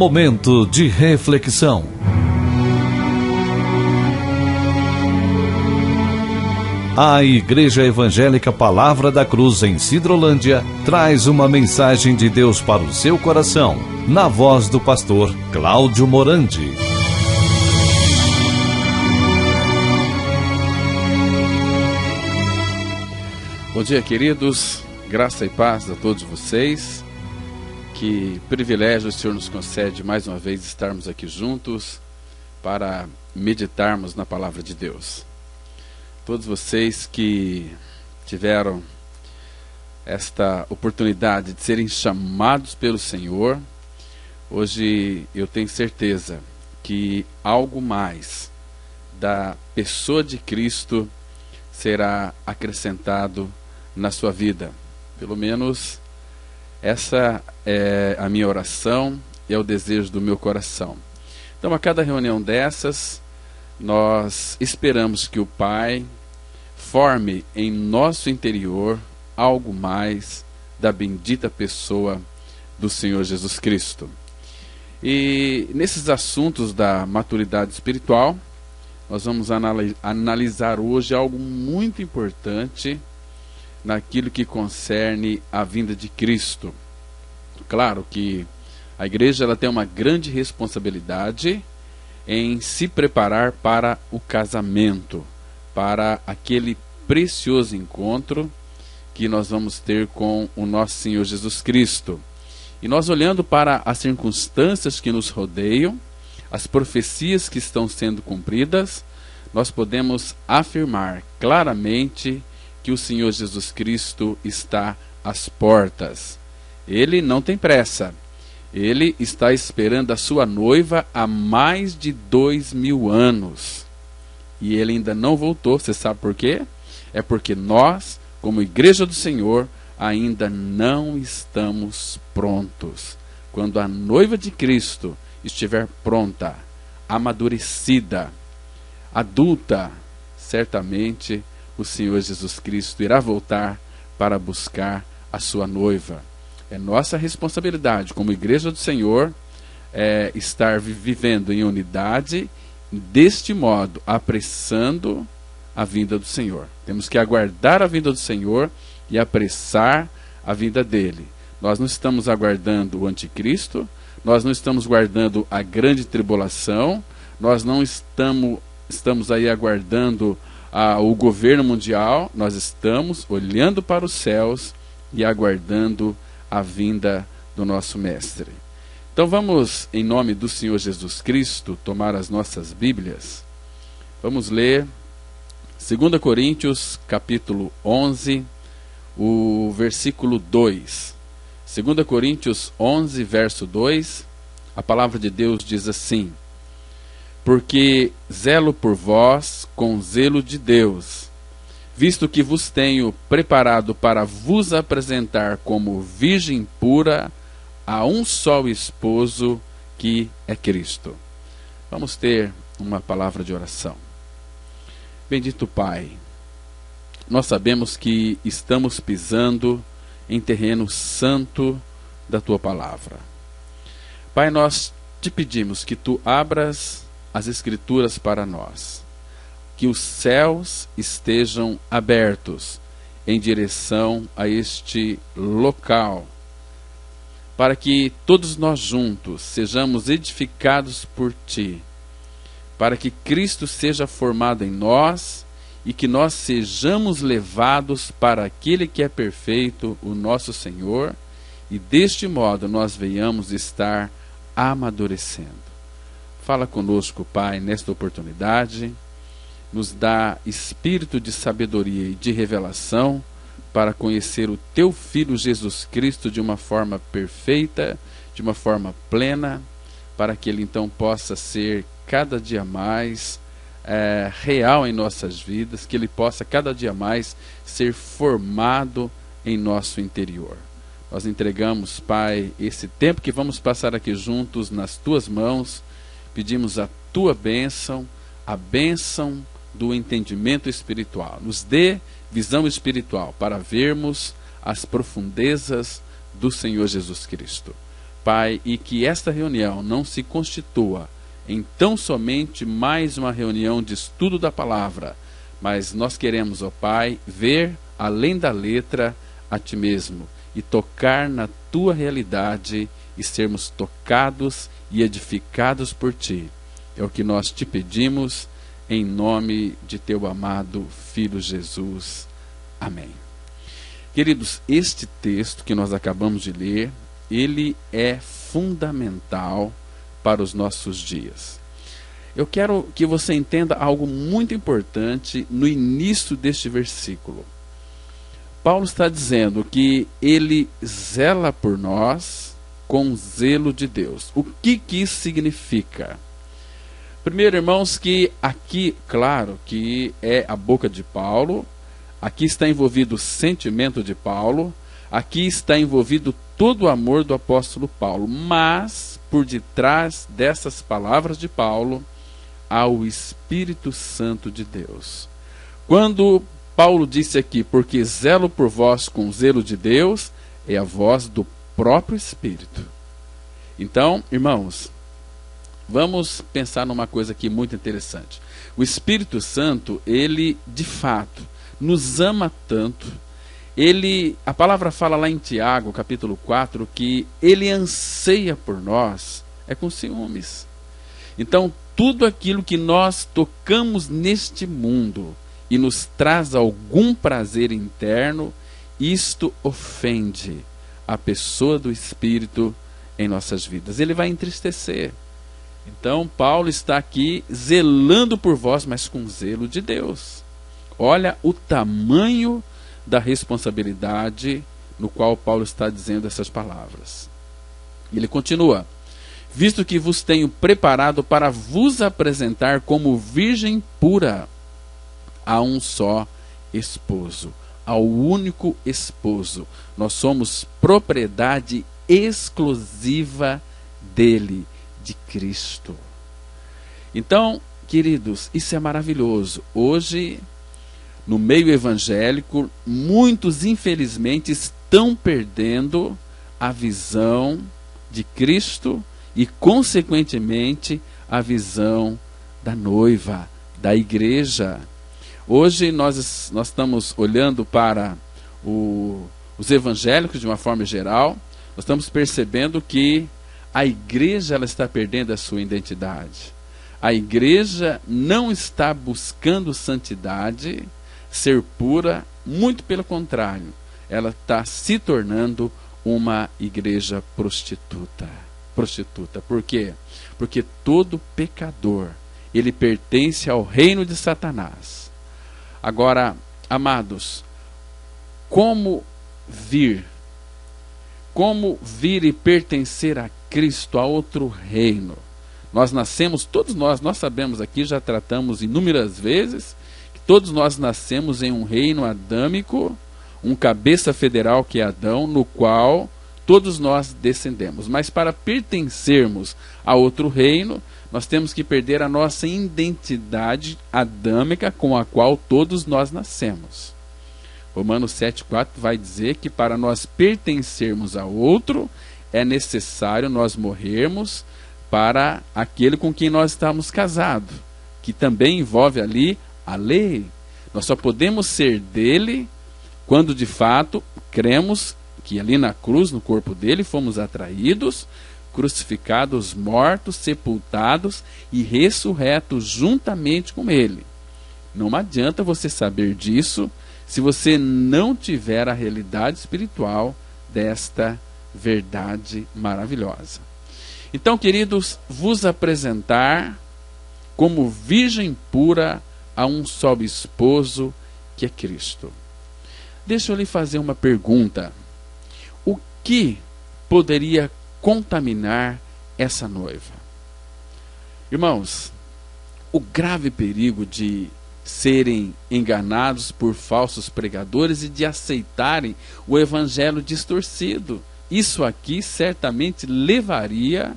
Momento de reflexão. A Igreja Evangélica Palavra da Cruz em Sidrolândia traz uma mensagem de Deus para o seu coração, na voz do pastor Cláudio Morandi. Bom dia, queridos, graça e paz a todos vocês. Que privilégio o Senhor nos concede mais uma vez estarmos aqui juntos para meditarmos na palavra de Deus. Todos vocês que tiveram esta oportunidade de serem chamados pelo Senhor, hoje eu tenho certeza que algo mais da pessoa de Cristo será acrescentado na sua vida. Pelo menos essa é a minha oração e é o desejo do meu coração. Então, a cada reunião dessas, nós esperamos que o Pai forme em nosso interior algo mais da bendita pessoa do Senhor Jesus Cristo. E nesses assuntos da maturidade espiritual, nós vamos analisar hoje algo muito importante naquilo que concerne a vinda de Cristo. Claro que a igreja ela tem uma grande responsabilidade em se preparar para o casamento, para aquele precioso encontro que nós vamos ter com o nosso Senhor Jesus Cristo. E nós, olhando para as circunstâncias que nos rodeiam, as profecias que estão sendo cumpridas, nós podemos afirmar claramente que o Senhor Jesus Cristo está às portas. Ele não tem pressa. Ele está esperando a sua noiva há mais de 2000 anos. E ele ainda não voltou. Você sabe por quê? É porque nós, como igreja do Senhor, ainda não estamos prontos. Quando a noiva de Cristo estiver pronta, amadurecida, adulta, certamente o Senhor Jesus Cristo irá voltar para buscar a sua noiva. É nossa responsabilidade como igreja do Senhor estar vivendo em unidade, deste modo apressando a vinda do Senhor. Temos que aguardar a vinda do Senhor e apressar a vinda dele. Nós não estamos aguardando o anticristo, nós não estamos guardando a grande tribulação, nós não estamos aí aguardando o governo mundial, nós estamos olhando para os céus e aguardando a vinda do nosso Mestre. Então vamos, em nome do Senhor Jesus Cristo, tomar as nossas Bíblias. Vamos ler 2 Coríntios, capítulo 11, o versículo 2. 2 Coríntios 11, verso 2, a palavra de Deus diz assim: porque zelo por vós com zelo de Deus, visto que vos tenho preparado para vos apresentar como virgem pura a um só esposo, que é Cristo. Vamos ter uma palavra de oração. Bendito Pai, nós sabemos que estamos pisando em terreno santo da Tua palavra. Pai, nós te pedimos que Tu abras as Escrituras para nós, que os céus estejam abertos em direção a este local, para que todos nós juntos sejamos edificados por Ti, para que Cristo seja formado em nós e que nós sejamos levados para aquele que é perfeito, o nosso Senhor, e deste modo nós venhamos estar amadurecendo. Fala conosco, Pai, nesta oportunidade, nos dá espírito de sabedoria e de revelação para conhecer o Teu Filho Jesus Cristo de uma forma perfeita, de uma forma plena, para que Ele então possa ser cada dia mais real em nossas vidas, que Ele possa cada dia mais ser formado em nosso interior. Nós entregamos, Pai, esse tempo que vamos passar aqui juntos nas Tuas mãos. Pedimos a Tua bênção, a bênção do entendimento espiritual. Nos dê visão espiritual para vermos as profundezas do Senhor Jesus Cristo. Pai, e que esta reunião não se constitua em tão somente mais uma reunião de estudo da palavra, mas nós queremos, ó Pai, ver além da letra a Ti mesmo e tocar na Tua realidade e sermos tocados e edificados por Ti. É o que nós Te pedimos em nome de Teu amado Filho Jesus. Amém. Queridos, este texto que nós acabamos de ler, ele é fundamental para os nossos dias. Eu quero que você entenda algo muito importante no início deste versículo. Paulo está dizendo que ele zela por nós com zelo de Deus. O que isso significa? Primeiro, irmãos, que aqui, claro, que é a boca de Paulo, aqui está envolvido o sentimento de Paulo, aqui está envolvido todo o amor do apóstolo Paulo, mas por detrás dessas palavras de Paulo há o Espírito Santo de Deus. Quando Paulo disse aqui, porque zelo por vós com zelo de Deus, é a voz do próprio Espírito. Então, irmãos, vamos pensar numa coisa aqui muito interessante. O Espírito Santo, ele de fato nos ama tanto. A palavra fala lá em Tiago, capítulo 4, que ele anseia por nós, é com ciúmes. Então, tudo aquilo que nós tocamos neste mundo e nos traz algum prazer interno, isto ofende a pessoa do Espírito em nossas vidas. Ele vai entristecer. Então, Paulo está aqui zelando por vós, mas com zelo de Deus. Olha o tamanho da responsabilidade no qual Paulo está dizendo essas palavras. E ele continua: visto que vos tenho preparado para vos apresentar como virgem pura a um só esposo, ao único esposo. Nós somos propriedade exclusiva dele, de Cristo. Então, queridos, isso é maravilhoso. Hoje, no meio evangélico, muitos infelizmente estão perdendo a visão de Cristo e, consequentemente, a visão da noiva, da igreja. Hoje nós estamos olhando para os evangélicos de uma forma geral, nós estamos percebendo que a igreja ela está perdendo a sua identidade. A igreja não está buscando santidade, ser pura, muito pelo contrário, ela está se tornando uma igreja prostituta. Por quê? Porque todo pecador, ele pertence ao reino de Satanás. Agora, amados, como vir e pertencer a Cristo, a outro reino? Nós nascemos, todos nós sabemos aqui, já tratamos inúmeras vezes, que todos nós nascemos em um reino adâmico, um cabeça federal que é Adão, no qual todos nós descendemos. Mas para pertencermos a outro reino, nós temos que perder a nossa identidade adâmica com a qual todos nós nascemos. Romanos 7,4 vai dizer que para nós pertencermos a outro, é necessário nós morrermos para aquele com quem nós estamos casados, que também envolve ali a lei. Nós só podemos ser dele quando de fato cremos que ali na cruz, no corpo dele, fomos atraídos, crucificados, mortos, sepultados e ressurretos juntamente com ele. Não adianta você saber disso se você não tiver a realidade espiritual desta verdade maravilhosa. Então, queridos, vos apresentar como virgem pura a um só esposo, que é Cristo. Deixa eu lhe fazer uma pergunta. O que poderia contaminar essa noiva? Irmãos, o grave perigo de serem enganados por falsos pregadores e de aceitarem o evangelho distorcido. Isso aqui certamente levaria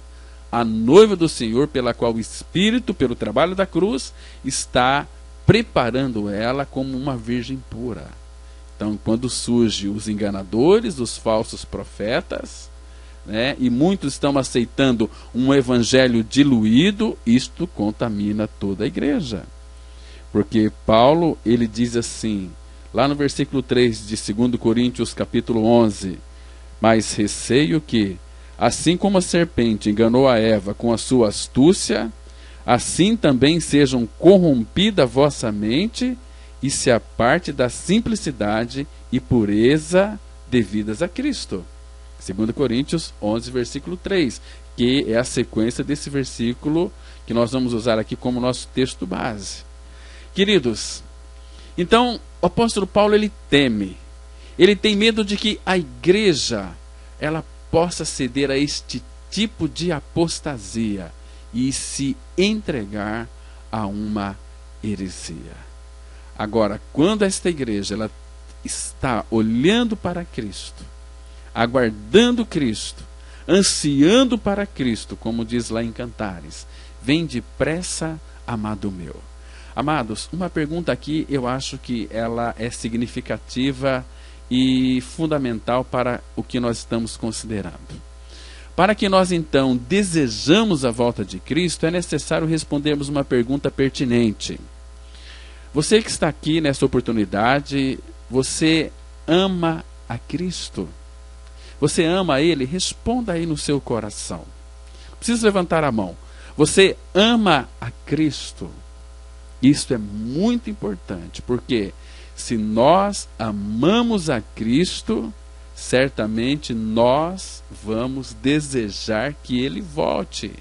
a noiva do Senhor, pela qual o Espírito, pelo trabalho da cruz, está preparando ela como uma virgem pura. Então, quando surgem os enganadores, os falsos profetas, né, e muitos estão aceitando um evangelho diluído, isto contamina toda a igreja. Porque Paulo, ele diz assim, lá no versículo 3 de 2 Coríntios capítulo 11, mas receio que, assim como a serpente enganou a Eva com a sua astúcia, assim também sejam corrompida a vossa mente e se aparte da simplicidade e pureza devidas a Cristo. 2 Coríntios 11, versículo 3, que é a sequência desse versículo que nós vamos usar aqui como nosso texto base. Queridos, então o apóstolo Paulo, ele teme, ele tem medo de que a igreja ela possa ceder a este tipo de apostasia e se entregar a uma heresia. Agora, quando esta igreja ela está olhando para Cristo, aguardando Cristo, ansiando para Cristo, como diz lá em Cantares, vem depressa, amado meu. Amados, uma pergunta aqui eu acho que ela é significativa e fundamental para o que nós estamos considerando. Para que nós então desejamos a volta de Cristo, é necessário respondermos uma pergunta pertinente. Você que está aqui nessa oportunidade, você ama a Cristo? Você ama a Ele? Responda aí no seu coração. Não precisa levantar a mão. Você ama a Cristo? Isso é muito importante, porque se nós amamos a Cristo, certamente nós vamos desejar que Ele volte.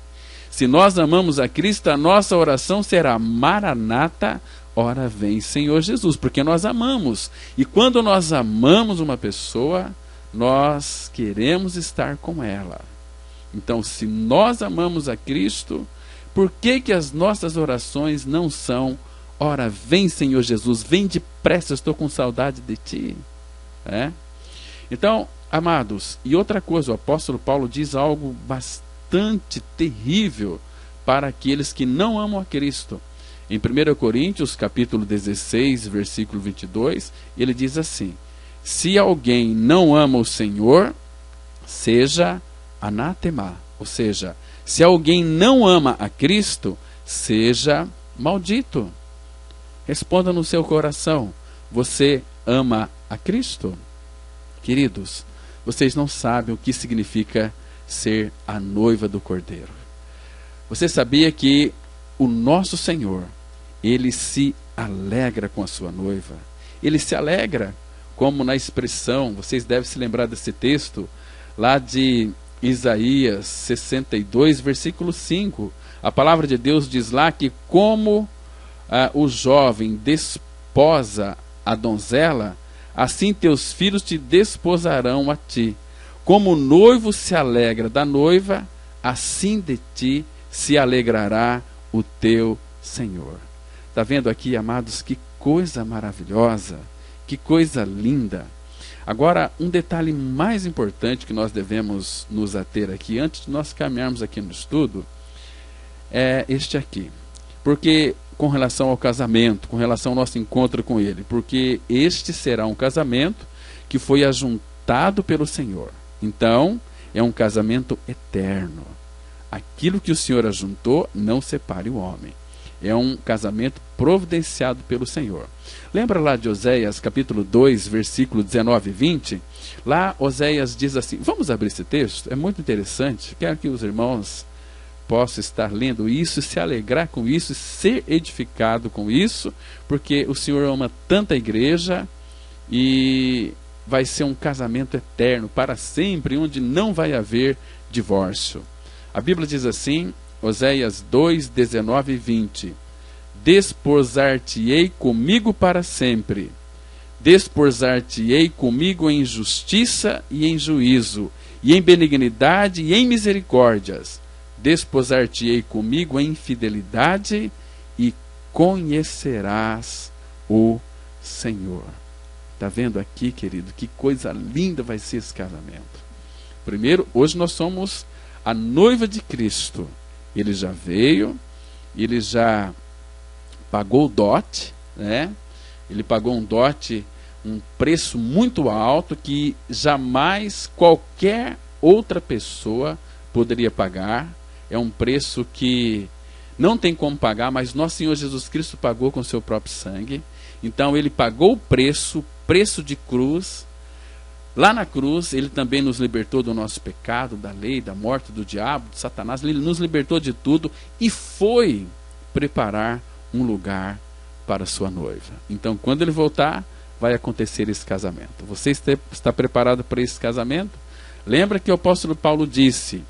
Se nós amamos a Cristo, a nossa oração será: Maranata, ora vem Senhor Jesus, porque nós amamos. E quando nós amamos uma pessoa, nós queremos estar com ela. Então, se nós amamos a Cristo, por que as nossas orações não são: ora vem Senhor Jesus, vem depressa, estou com saudade de ti? Então, amados, e outra coisa, o apóstolo Paulo diz algo bastante terrível para aqueles que não amam a Cristo. Em 1 Coríntios, capítulo 16, versículo 22, ele diz assim: se alguém não ama o Senhor, seja anátema. Ou seja, se alguém não ama a Cristo, seja maldito. Responda no seu coração: você ama a Cristo? Queridos, vocês não sabem o que significa ser a noiva do Cordeiro. Você sabia que o nosso Senhor, Ele se alegra com a sua noiva? Ele se alegra, como na expressão, vocês devem se lembrar desse texto, lá de Isaías 62, versículo 5. A palavra de Deus diz lá que como o jovem desposa a donzela, assim teus filhos te desposarão a ti. Como o noivo se alegra da noiva, assim de ti se alegrará o teu Senhor. Está vendo aqui, amados, que coisa maravilhosa, que coisa linda. Agora, um detalhe mais importante que nós devemos nos ater aqui, antes de nós caminharmos aqui no estudo, é este aqui. Porque, com relação ao casamento, com relação ao nosso encontro com Ele, porque este será um casamento que foi ajuntado pelo Senhor. Então, é um casamento eterno. Aquilo que o Senhor ajuntou, não separe o homem. É um casamento providenciado pelo Senhor. Lembra lá de Oséias, capítulo 2, versículo 19 e 20? Lá, Oséias diz assim, vamos abrir esse texto? É muito interessante. Quero que os irmãos possam estar lendo isso, se alegrar com isso, ser edificado com isso, porque o Senhor ama tanta igreja e vai ser um casamento eterno, para sempre, onde não vai haver divórcio. A Bíblia diz assim, Oséias 2, 19 e 20: desposar-te-ei comigo para sempre, desposar-te-ei comigo em justiça e em juízo, e em benignidade e em misericórdias, desposar-te-ei comigo em fidelidade, e conhecerás o Senhor. Está vendo aqui, querido, que coisa linda vai ser esse casamento. Primeiro, hoje nós somos a noiva de Cristo. Ele já veio, ele já pagou o dote, né? Ele pagou um dote, um preço muito alto que jamais qualquer outra pessoa poderia pagar. É um preço que não tem como pagar, mas nosso Senhor Jesus Cristo pagou com seu próprio sangue. Então ele pagou o preço de cruz. Lá na cruz, ele também nos libertou do nosso pecado, da lei, da morte, do diabo, de Satanás. Ele nos libertou de tudo e foi preparar um lugar para sua noiva. Então, quando ele voltar, vai acontecer esse casamento. Você está preparado para esse casamento? Lembra que o apóstolo Paulo disse: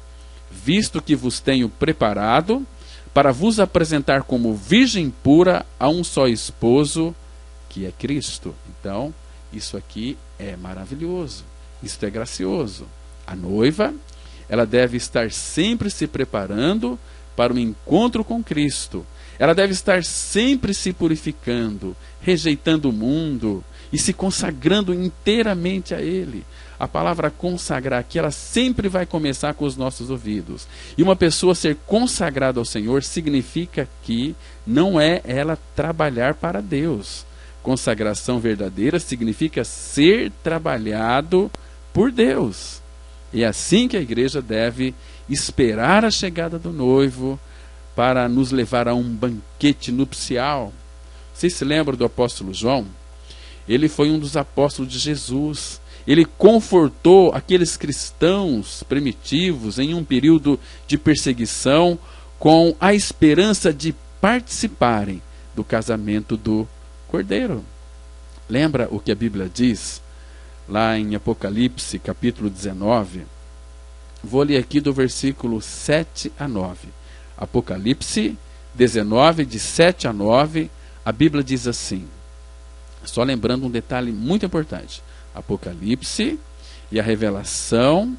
visto que vos tenho preparado para vos apresentar como virgem pura a um só esposo, que é Cristo. Então, isso aqui é maravilhoso, isso é gracioso. A noiva, ela deve estar sempre se preparando para o encontro com Cristo. Ela deve estar sempre se purificando, rejeitando o mundo e se consagrando inteiramente a Ele. A palavra consagrar aqui, ela sempre vai começar com os nossos ouvidos. E uma pessoa ser consagrada ao Senhor significa que não é ela trabalhar para Deus. Consagração verdadeira significa ser trabalhado por Deus. E é assim que a igreja deve esperar a chegada do noivo para nos levar a um banquete nupcial. Vocês se lembram do apóstolo João? Ele foi um dos apóstolos de Jesus. Ele confortou aqueles cristãos primitivos em um período de perseguição com a esperança de participarem do casamento do Cordeiro. Lembra o que a Bíblia diz lá em Apocalipse, capítulo 19? Vou ler aqui do versículo 7 a 9. Apocalipse 19, de 7 a 9, a Bíblia diz assim. Só lembrando um detalhe muito importante. Apocalipse e a revelação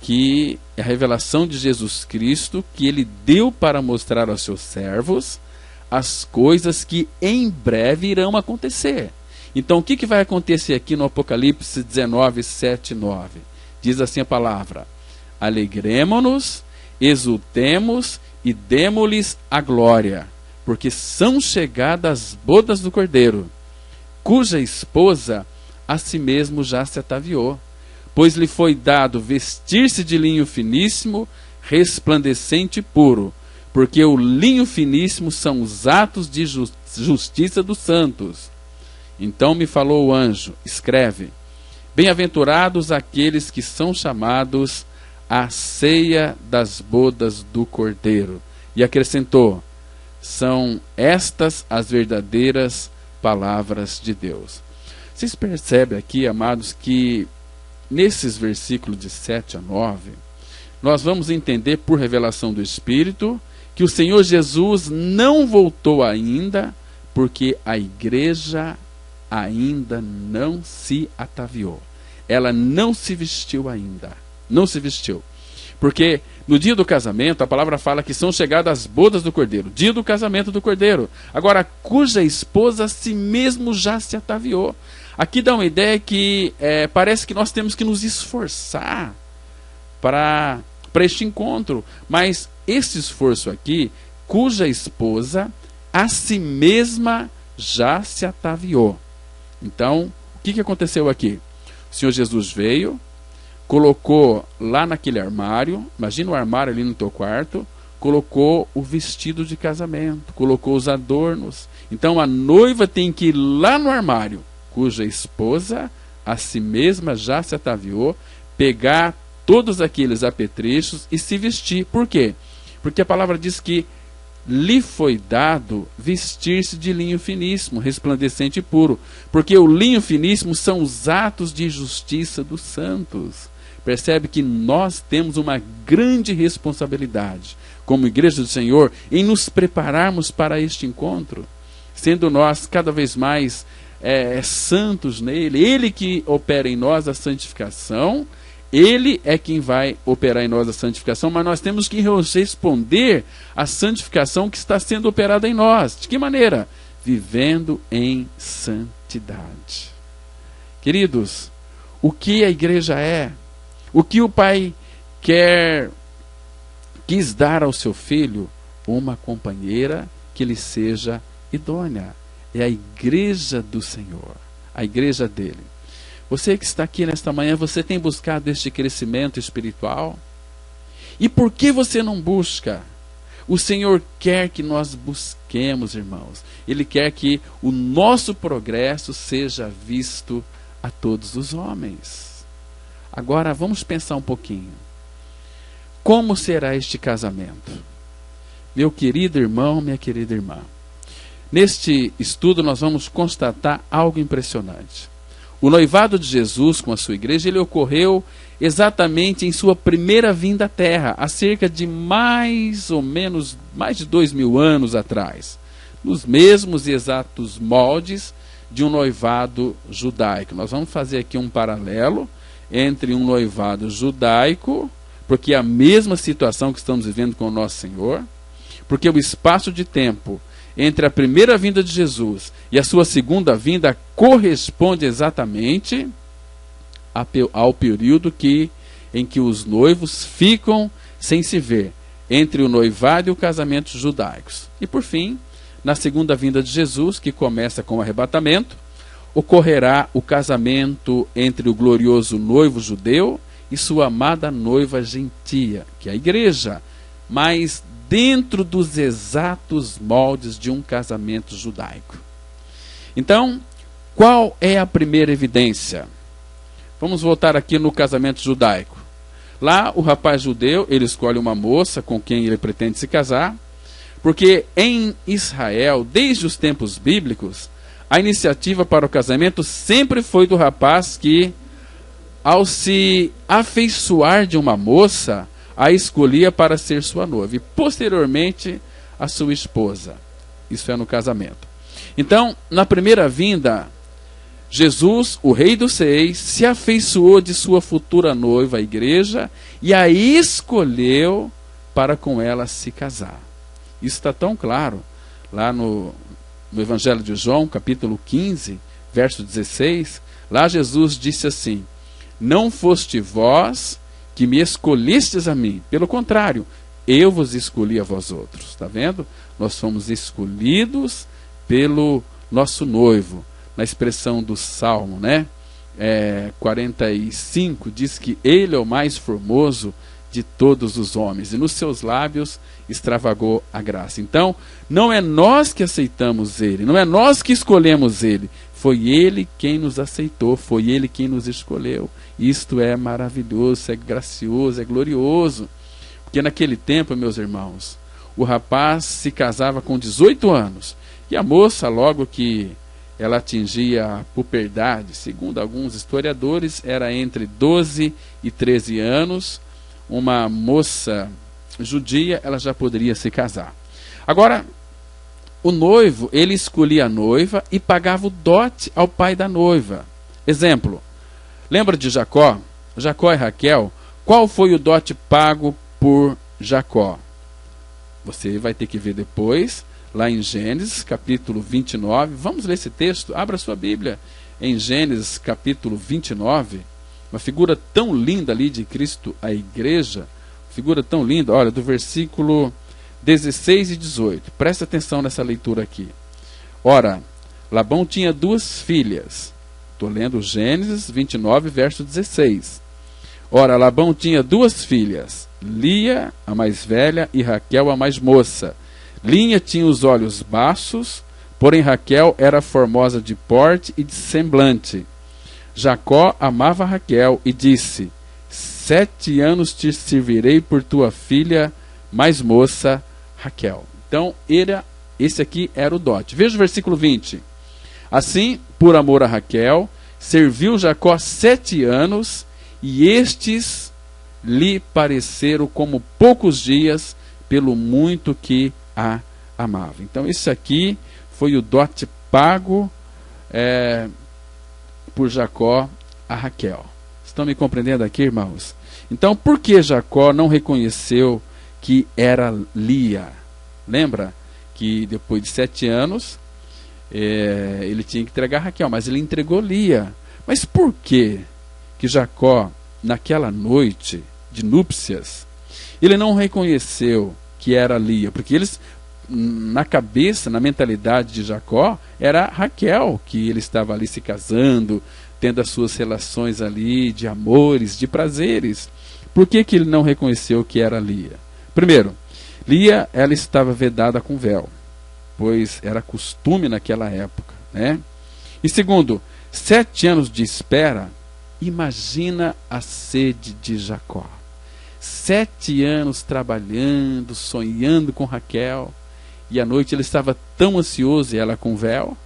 de Jesus Cristo, que ele deu para mostrar aos seus servos as coisas que em breve irão acontecer. Então, o que vai acontecer aqui no Apocalipse 19, 7 e 9? Diz assim a palavra: alegremo-nos, exultemos e demo-lhes a glória, porque são chegadas as bodas do Cordeiro, cuja esposa a si mesmo já se ataviou, pois lhe foi dado vestir-se de linho finíssimo, resplandecente e puro, porque o linho finíssimo são os atos de justiça dos santos. Então me falou o anjo: escreve, bem-aventurados aqueles que são chamados à ceia das bodas do Cordeiro. E acrescentou: são estas as verdadeiras palavras de Deus. Vocês percebem aqui, amados, que nesses versículos de 7 a 9, nós vamos entender por revelação do Espírito que o Senhor Jesus não voltou ainda, porque a igreja ainda não se ataviou. Ela não se vestiu ainda. Não se vestiu. Porque no dia do casamento, a palavra fala que são chegadas as bodas do Cordeiro. Dia do casamento do Cordeiro. Agora, cuja esposa a si mesmo já se ataviou. Aqui dá uma ideia que parece que nós temos que nos esforçar para este encontro. Mas esse esforço aqui, cuja esposa a si mesma já se ataviou. Então, o que aconteceu aqui? O Senhor Jesus veio, colocou lá naquele armário, imagina o armário ali no teu quarto, colocou o vestido de casamento, colocou os adornos. Então a noiva tem que ir lá no armário, cuja esposa a si mesma já se ataviou, pegar todos aqueles apetrechos e se vestir. Por quê? Porque a palavra diz que lhe foi dado vestir-se de linho finíssimo, resplandecente e puro, porque o linho finíssimo são os atos de justiça dos santos. Percebe que nós temos uma grande responsabilidade, como igreja do Senhor, em nos prepararmos para este encontro, sendo nós cada vez mais santos nele. Ele que opera em nós a santificação, Ele é quem vai operar em nós a santificação, mas nós temos que responder à santificação que está sendo operada em nós. De que maneira? Vivendo em santidade. Queridos, o que a igreja é? O que o Pai quis dar ao seu filho? Uma companheira que lhe seja idônea. É a igreja do Senhor, a igreja dele. Você que está aqui nesta manhã, você tem buscado este crescimento espiritual? E por que você não busca? O Senhor quer que nós busquemos, irmãos. Ele quer que o nosso progresso seja visto a todos os homens. Agora vamos pensar um pouquinho. Como será este casamento? Meu querido irmão, minha querida irmã. Neste estudo nós vamos constatar algo impressionante. O noivado de Jesus com a sua igreja, ele ocorreu exatamente em sua primeira vinda à Terra, há cerca de mais ou menos mais de 2000 anos atrás, nos mesmos e exatos moldes de um noivado judaico. Nós vamos fazer aqui um paralelo entre um noivado judaico, porque é a mesma situação que estamos vivendo com o nosso Senhor, porque o espaço de tempo entre a primeira vinda de Jesus e a sua segunda vinda corresponde exatamente ao período em que os noivos ficam sem se ver, entre o noivado e o casamento judaicos. E por fim, na segunda vinda de Jesus, que começa com o arrebatamento, ocorrerá o casamento entre o glorioso noivo judeu e sua amada noiva gentia, que é a igreja, mas dentro dos exatos moldes de um casamento judaico. Então, qual é a primeira evidência? Vamos voltar aqui no casamento judaico. Lá, o rapaz judeu, ele escolhe uma moça com quem ele pretende se casar, porque em Israel, desde os tempos bíblicos, a iniciativa para o casamento sempre foi do rapaz que, ao se afeiçoar de uma moça, a escolhia para ser sua noiva e posteriormente a sua esposa. Isso é no casamento. Então, na primeira vinda, Jesus, o Rei dos Reis, se afeiçoou de sua futura noiva, a igreja, e a escolheu para com ela se casar. Isso está tão claro lá no Evangelho de João, capítulo 15, verso 16. Lá Jesus disse assim: não foste vós que me escolhestes a mim, pelo contrário, eu vos escolhi a vós outros. Está vendo? Nós fomos escolhidos pelo nosso noivo. Na expressão do Salmo, né? 45, diz que ele é o mais formoso de todos os homens, e nos seus lábios extravagou a graça. Então, não é nós que aceitamos ele, não é nós que escolhemos ele, foi ele quem nos aceitou, foi ele quem nos escolheu. Isto é maravilhoso, é gracioso, é glorioso. Porque naquele tempo, meus irmãos, o rapaz se casava com 18 anos, e a moça, logo que ela atingia a puberdade, segundo alguns historiadores, era entre 12 e 13 anos, uma moça judia, ela já poderia se casar. Agora, o noivo, ele escolhia a noiva e pagava o dote ao pai da noiva. Exemplo, lembra de Jacó? Jacó e Raquel, qual foi o dote pago por Jacó? Você vai ter que ver depois, lá em Gênesis, capítulo 29. Vamos ler esse texto? Abra sua Bíblia. Em Gênesis, capítulo 29, uma figura tão linda ali de Cristo, a igreja, figura tão linda, olha, do versículo 16 e 18. Presta atenção nessa leitura aqui. Ora, Labão tinha 2 filhas. Estou lendo Gênesis 29, verso 16. Ora, Labão tinha 2 filhas, Lia, a mais velha, e Raquel, a mais moça. Lia tinha os olhos baços, porém Raquel era formosa de porte e de semblante. Jacó amava Raquel e disse: 7 anos te servirei por tua filha mais moça, Raquel. Então, esse aqui era o dote. Veja o versículo 20. Assim, por amor a Raquel, serviu Jacó 7 anos, e estes lhe pareceram como poucos dias, pelo muito que a amava. Então, esse aqui foi o dote pago por Jacó a Raquel. Estão me compreendendo aqui, irmãos? Então, por que Jacó não reconheceu que era Lia? Lembra que depois de 7 anos, ele tinha que entregar Raquel, mas ele entregou Lia. Mas por que Jacó, naquela noite de núpcias, ele não reconheceu que era Lia? Porque eles, na cabeça, na mentalidade de Jacó, era Raquel que ele estava ali se casando, tendo as suas relações ali de amores, de prazeres. Por que ele não reconheceu que era Lia? Primeiro, Lia, ela estava vedada com véu, pois era costume naquela época, né? E segundo, 7 anos de espera, imagina a sede de Jacó. 7 anos trabalhando, sonhando com Raquel, e à noite ele estava tão ansioso, e ela com véu,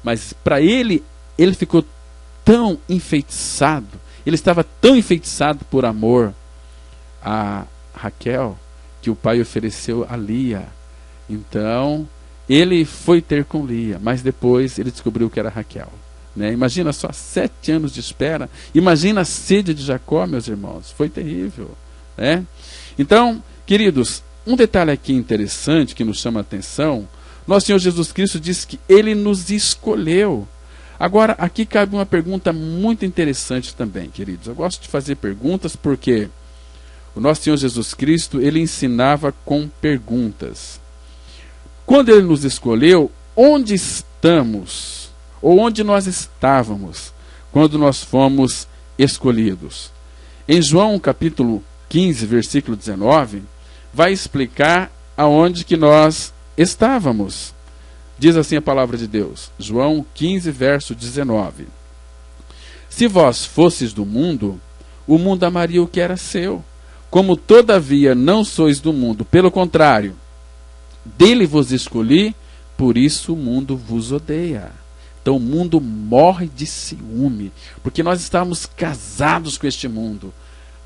mas para ele ficou tão enfeitiçado, ele estava tão enfeitiçado por amor a Raquel, que o pai ofereceu a Lia. Então, ele foi ter com Lia, mas depois ele descobriu que era Raquel. Imagina só, 7 anos de espera. Imagina a sede de Jacó, meus irmãos. Foi terrível. Então, queridos, um detalhe aqui interessante que nos chama a atenção: nosso Senhor Jesus Cristo disse que Ele nos escolheu. Agora, aqui cabe uma pergunta muito interessante também, queridos. Eu gosto de fazer perguntas porque o nosso Senhor Jesus Cristo, Ele ensinava com perguntas. Quando Ele nos escolheu, onde estamos? Ou onde nós estávamos quando nós fomos escolhidos? Em João capítulo 15, versículo 19, vai explicar aonde que nós estávamos. Diz assim a palavra de Deus, João 15, verso 19. Se vós fosses do mundo, o mundo amaria o que era seu. Como todavia não sois do mundo, pelo contrário, dele vos escolhi, por isso o mundo vos odeia. Então o mundo morre de ciúme, porque nós estávamos casados com este mundo.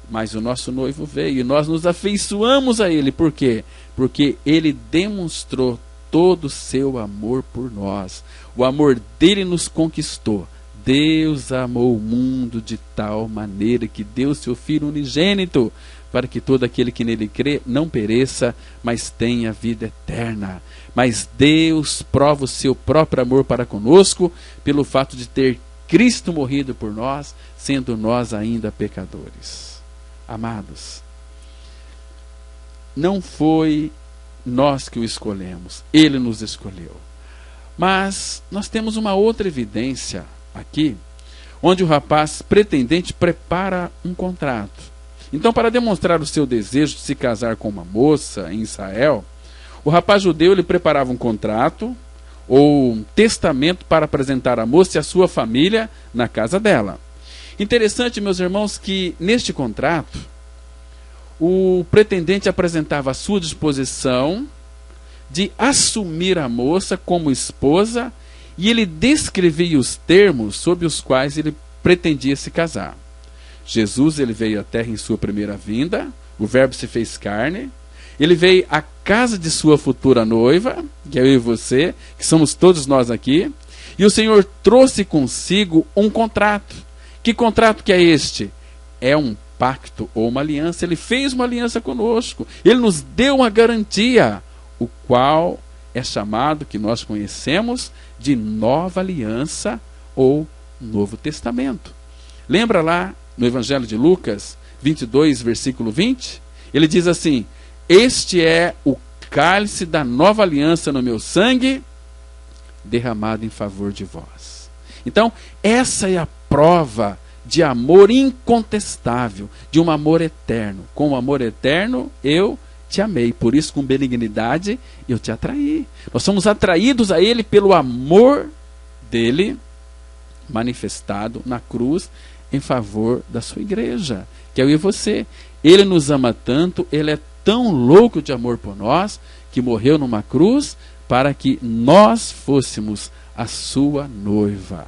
Mas o nosso noivo veio e nós nos afeiçoamos a ele. Por quê? Porque ele demonstrou todo o seu amor por nós. O amor dele nos conquistou. Deus amou o mundo de tal maneira que deu seu Filho unigênito, para que todo aquele que nele crê não pereça, mas tenha vida eterna. Mas Deus prova o seu próprio amor para conosco pelo fato de ter Cristo morrido por nós, sendo nós ainda pecadores. Amados, não foi nós que o escolhemos, Ele nos escolheu. Mas nós temos uma outra evidência aqui, onde o rapaz pretendente prepara um contrato. Então, para demonstrar o seu desejo de se casar com uma moça em Israel, o rapaz judeu ele preparava um contrato ou um testamento para apresentar a moça e a sua família na casa dela. Interessante, meus irmãos, que neste contrato o pretendente apresentava a sua disposição de assumir a moça como esposa e ele descrevia os termos sob os quais ele pretendia se casar. Jesus ele veio à terra em sua primeira vinda, o verbo se fez carne, ele veio à casa de sua futura noiva, que é eu e você, que somos todos nós aqui, e o Senhor trouxe consigo um contrato. Que contrato que é este? É um pacto ou uma aliança. Ele fez uma aliança conosco, ele nos deu uma garantia, o qual é chamado, que nós conhecemos, de nova aliança ou Novo Testamento. Lembra lá no Evangelho de Lucas 22, versículo 20? Ele diz assim: este é o cálice da nova aliança no meu sangue, derramado em favor de vós. Então, essa é a prova de amor incontestável, de um amor eterno. Com o amor eterno, eu te amei, por isso com benignidade eu te atraí. Nós somos atraídos a Ele pelo amor dele manifestado na cruz em favor da sua igreja, que é eu e você. Ele nos ama tanto, ele é tão louco de amor por nós, que morreu numa cruz para que nós fôssemos a sua noiva.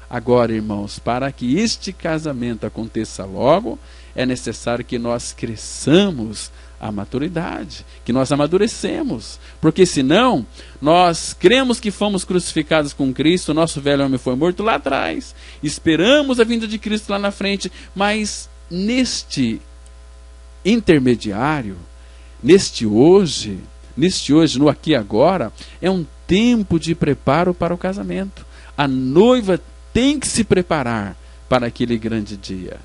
Agora, irmãos, para que este casamento aconteça logo, é necessário que nós cresçamos a maturidade, que nós amadurecemos, porque senão nós cremos que fomos crucificados com Cristo, o nosso velho homem foi morto lá atrás, esperamos a vinda de Cristo lá na frente, mas neste intermediário, neste hoje, no aqui e agora, é um tempo de preparo para o casamento. A noiva tem que se preparar para aquele grande dia.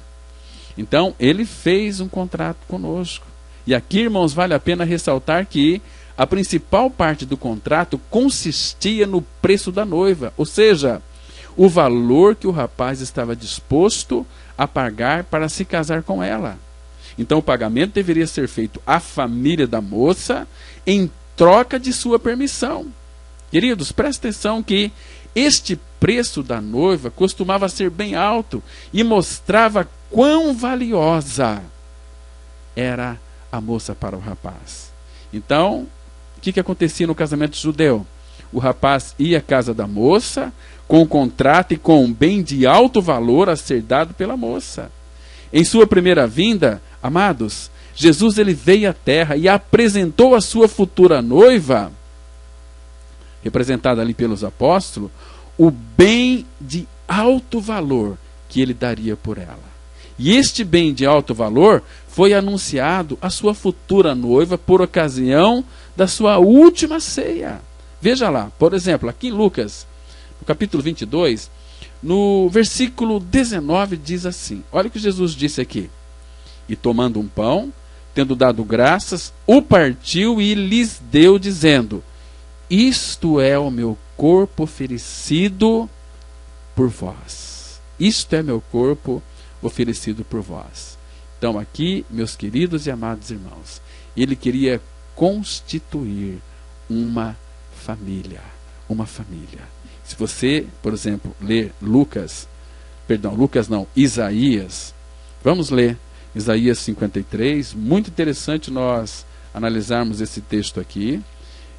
Então, ele fez um contrato conosco. E aqui, irmãos, vale a pena ressaltar que a principal parte do contrato consistia no preço da noiva. Ou seja, o valor que o rapaz estava disposto a pagar para se casar com ela. Então o pagamento deveria ser feito à família da moça em troca de sua permissão. Queridos, presta atenção que este preço da noiva costumava ser bem alto e mostrava quão valiosa era a moça para o rapaz. Então, o que acontecia no casamento judeu? O rapaz ia à casa da moça com um contrato e com um bem de alto valor a ser dado pela moça. Em sua primeira vinda, amados, Jesus ele veio à terra e apresentou a sua futura noiva, representada ali pelos apóstolos, o bem de alto valor que ele daria por ela. E este bem de alto valor foi anunciado à sua futura noiva por ocasião da sua última ceia. Veja lá, por exemplo, aqui em Lucas, no capítulo 22, no versículo 19 diz assim, olha o que Jesus disse aqui. E tomando um pão, tendo dado graças, o partiu e lhes deu, dizendo, isto é o meu corpo oferecido por vós. Isto é meu corpo oferecido por vós. Então aqui, meus queridos e amados irmãos, ele queria constituir uma família. Uma família. Se você, por exemplo, ler Isaías, vamos ler Isaías 53, muito interessante nós analisarmos esse texto aqui.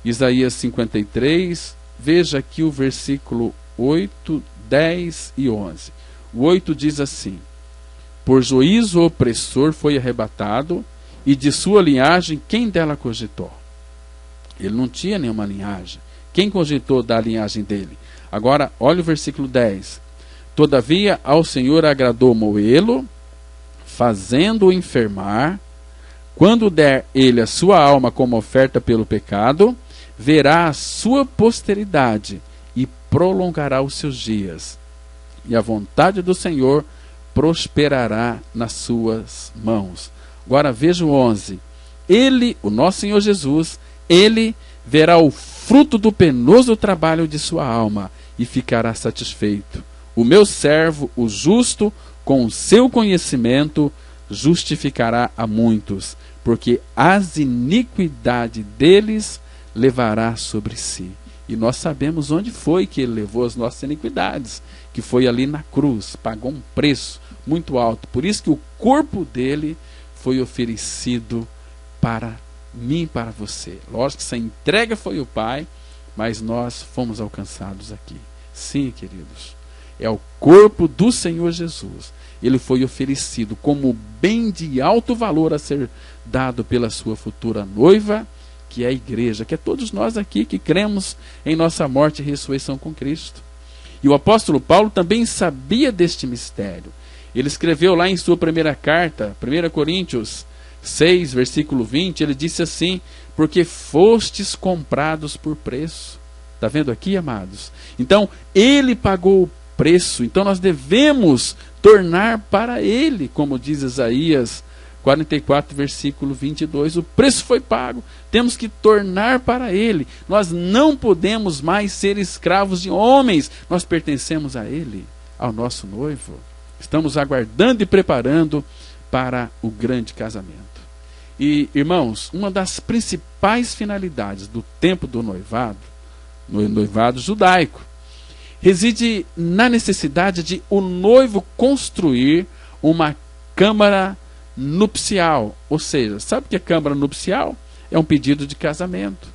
Isaías 53, veja aqui o versículo 8, 10 e 11. O 8 diz assim, por juízo o opressor foi arrebatado, e de sua linhagem quem dela cogitou? Ele não tinha nenhuma linhagem. Quem cogitou da linhagem dele? Agora, olha o versículo 10. Todavia ao Senhor agradou moê-lo, fazendo-o enfermar. Quando der ele a sua alma como oferta pelo pecado, verá a sua posteridade e prolongará os seus dias. E a vontade do Senhor prosperará nas suas mãos. Agora veja o 11. Ele, o nosso Senhor Jesus, ele verá o fruto do penoso trabalho de sua alma e ficará satisfeito. O meu servo, o justo, com o seu conhecimento, justificará a muitos, porque as iniquidades deles levará sobre si. E nós sabemos onde foi que ele levou as nossas iniquidades, que foi ali na cruz, pagou um preço muito alto. Por isso que o corpo dele foi oferecido para mim e para você. Lógico que essa entrega foi o Pai, mas nós fomos alcançados aqui. Sim, queridos, é o corpo do Senhor Jesus. Ele foi oferecido como bem de alto valor a ser dado pela sua futura noiva, que é a igreja, que é todos nós aqui que cremos em nossa morte e ressurreição com Cristo. E o apóstolo Paulo também sabia deste mistério. Ele escreveu lá em sua primeira carta, 1 Coríntios 6, versículo 20, ele disse assim, porque fostes comprados por preço. Está vendo aqui, amados? Então, ele pagou o preço, então nós devemos tornar para ele, como diz Isaías 44, versículo 22, o preço foi pago, temos que tornar para ele. Nós não podemos mais ser escravos de homens, nós pertencemos a ele, ao nosso noivo. Estamos aguardando e preparando para o grande casamento. E, irmãos, uma das principais finalidades do tempo do noivado, no noivado judaico, reside na necessidade de o noivo construir uma câmara nupcial. Ou seja, sabe o que é câmara nupcial? É um pedido de casamento